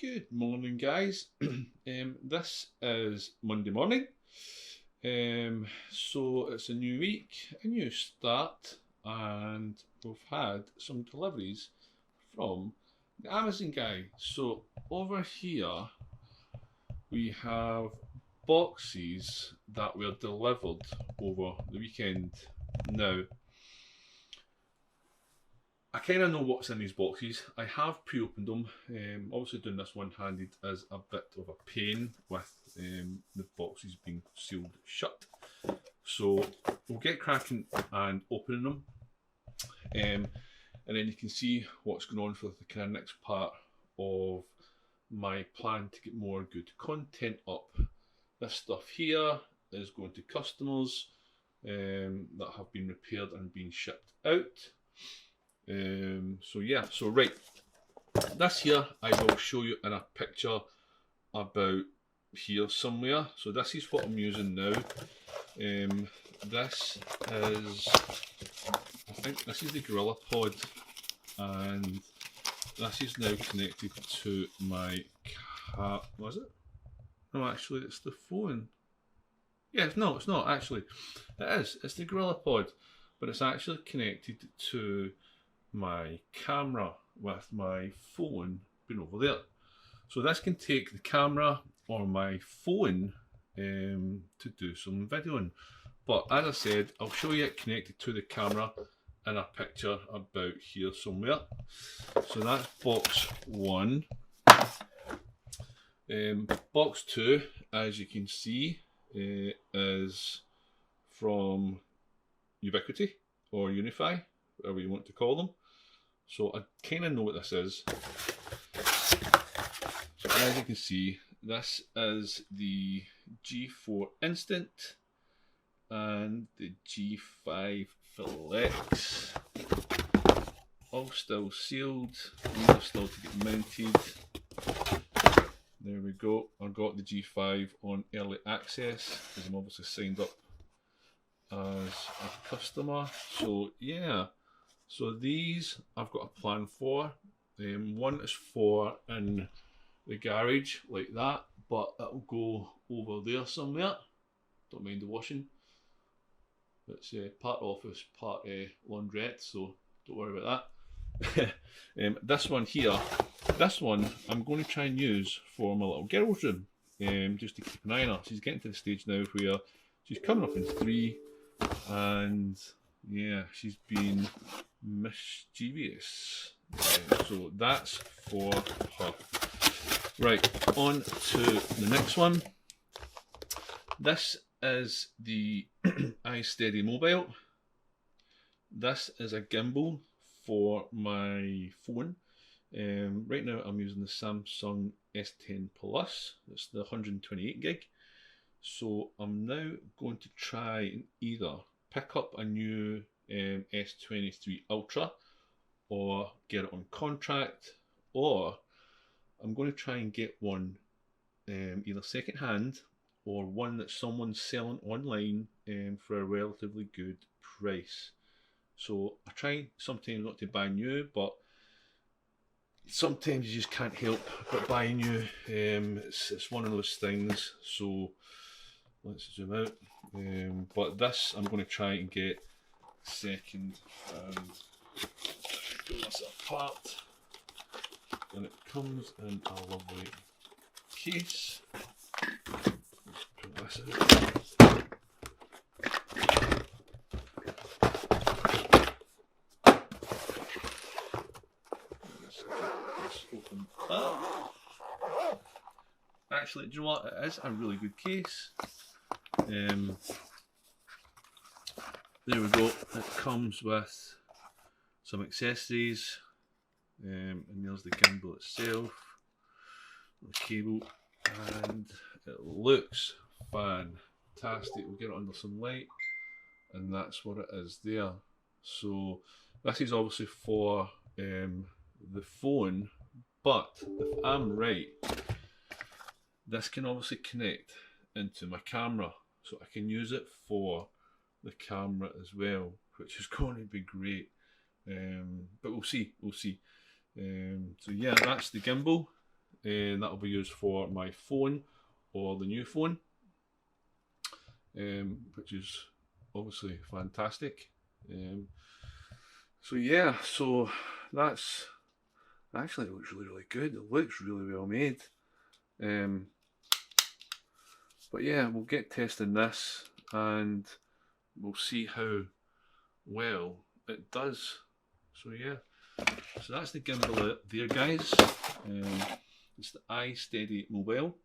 Good morning, guys. This is Monday morning. So it's a new week, a new start, and we've had some deliveries from the Amazon guy. So over here we have boxes that were delivered over the weekend. Now, I kind of know what's in these boxes. I have pre-opened them. Obviously doing this one-handed is a bit of a pain with the boxes being sealed shut. So we'll get cracking and opening them. And then you can see what's going on for the kind of next part of my plan to get more good content up. This stuff here is going to customers that have been repaired and been shipped out. So right, this here I will show you in a picture about here somewhere. So this is what I'm using now. This is, I think this is the Gorilla Pod, and this is now connected to my was it? No, actually it's the phone. Yeah, no, it's not actually. It is. It's the Gorilla Pod, but it's actually connected to my camera with my phone being over there. So this can take the camera or my phone to do some videoing. But as I said, I'll show you it connected to the camera in a picture about here somewhere. So that's box one. Box two, as you can see, is from Ubiquiti or Unify, whatever you want to call them. So I kind of know what this is. So as you can see, this is the G4 Instant and the G5 Flex. All still sealed. These are still to get mounted. There we go. I got the G5 on early access because I'm obviously signed up as a customer. So yeah. So these I've got a plan for. One is for in the garage like that, but it'll go over there somewhere. Don't mind the washing. It's part office, part laundrette, so don't worry about that. This one here, this one I'm going to try and use for my little girl's room, just to keep an eye on her. She's getting to the stage now where she's coming up in 3, and yeah, she's been mischievous. So that's for her. Right, on to the next one. This is the iSteady Mobile. This is a gimbal for my phone. Right now I'm using the Samsung S10 Plus. It's the 128 gig. So I'm now going to try and either pick up a new S23 Ultra or get it on contract, or I'm going to try and get one either second hand or one that someone's selling online for a relatively good price. So I try sometimes not to buy new, but sometimes you just can't help but buy new. It's one of those things. So let's zoom out. But this I'm going to try and get second hand. Pull this apart, and it comes in a lovely case. Pull this out. Let's get this open up. Actually, do you know what? It is a really good case. There we go. It comes with some accessories, and there's the gimbal itself, the cable, and it looks fantastic. We'll get it under some light, and that's what it is there. So this is obviously for the phone, but if I'm right, this can obviously connect into my camera, so I can use it for the camera as well, which is going to be great. But we'll see. So yeah, that's the gimbal. and that will be used for my phone or the new phone, which is obviously fantastic. So yeah, so that's actually, it looks really good. It looks really well made. But yeah, we'll get testing this and we'll see how well it does. So yeah, so that's the gimbal there, guys. It's the iSteady Mobile.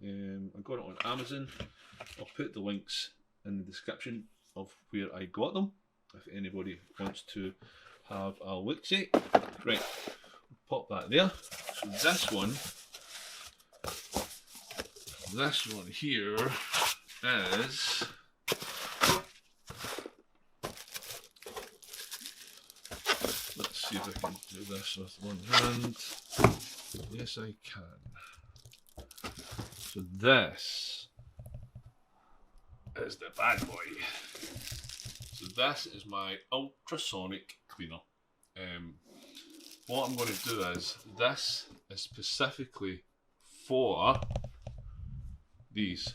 I got it on Amazon. I'll put the links in the description of where I got them if anybody wants to have a look-see. Right, pop that there. So this one here is, let's see if I can do this with one hand. Yes, I can. So this is the bad boy. So this is my ultrasonic cleaner. What I'm going to do is, this is specifically for these.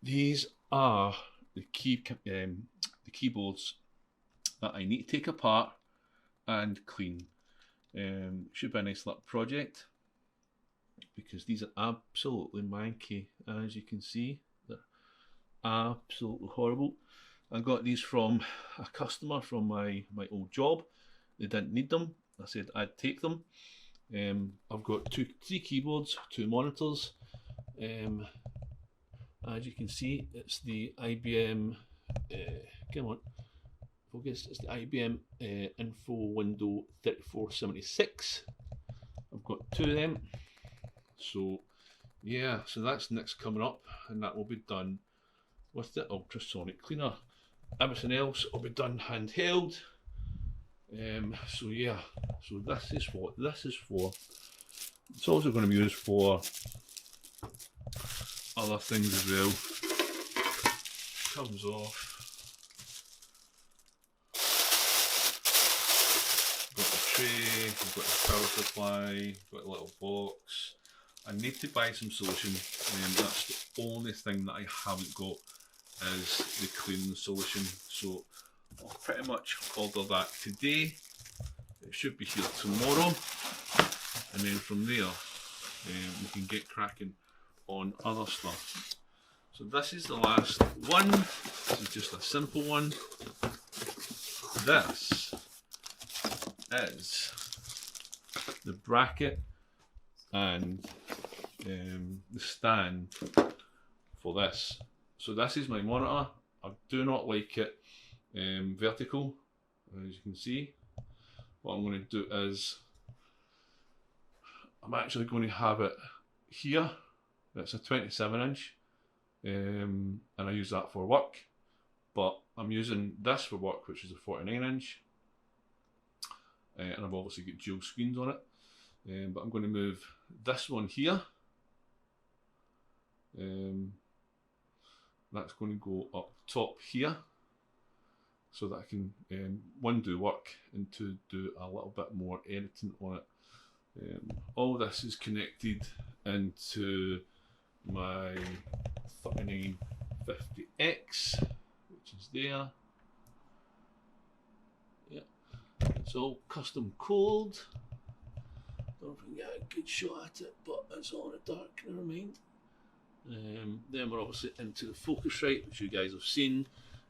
These are the keyboards that I need to take apart and clean. Should be a nice little project because these are absolutely manky, as you can see. They're absolutely horrible. I got these from a customer from my old job. They didn't need them. I said I'd take them. I've got three keyboards, 2 monitors. As you can see, it's the IBM, come on, focus, it's the IBM Info Window 3476. I've got 2 of them. So yeah, so that's next coming up, and that will be done with the ultrasonic cleaner. Everything else will be done handheld. So yeah, so this is what this is for. It's also going to be used for other things as well. Comes off. Got the tray, we've got the power supply, got a little box. I need to buy some solution, and that's the only thing that I haven't got is the cleaning solution. So I'll pretty much order that today. It should be here tomorrow, and then from there we can get cracking on other stuff. So this is the last one. This is just a simple one. This is the bracket and the stand for this. So this is my monitor. I do not like it vertical, as you can see. What I'm going to do is, I'm actually going to have it here. It's a 27-inch, and I use that for work. But I'm using this for work, which is a 49-inch, and I've obviously got dual screens on it. But I'm going to move this one here. That's going to go up top here, so that I can, 1, do work, and 2, do a little bit more editing on it. All this is connected into my 3950X, which is there. Yeah, it's all custom cooled. Don't think I get a good shot at it, but it's all in the dark, never mind. Then we're obviously into the Focusrite, which you guys have seen.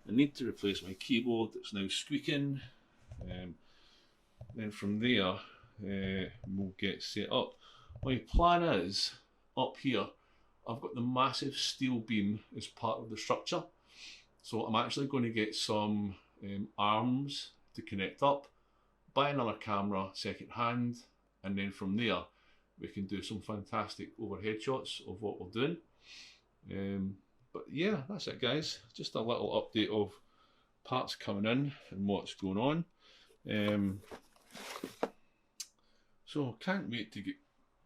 I need to replace my keyboard, it's now squeaking. Then from there we'll get set up. My plan is, up here I've got the massive steel beam as part of the structure, so I'm actually going to get some arms to connect up, buy another camera second hand, and then from there we can do some fantastic overhead shots of what we're doing. But yeah, that's it guys, just a little update of parts coming in and what's going on. So can't wait to get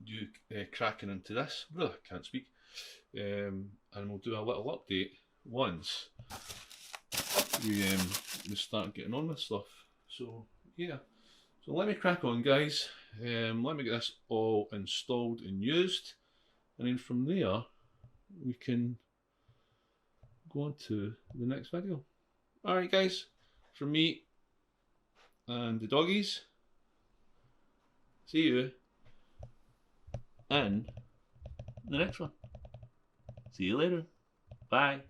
you cracking into this. Really can't speak. And we'll do a little update once we start getting on with stuff. So yeah, so let me crack on guys. Let me get this all installed and used, and then from there we can go on to the next video. Alright guys, from me and the doggies, see you in the next one. See you later. Bye.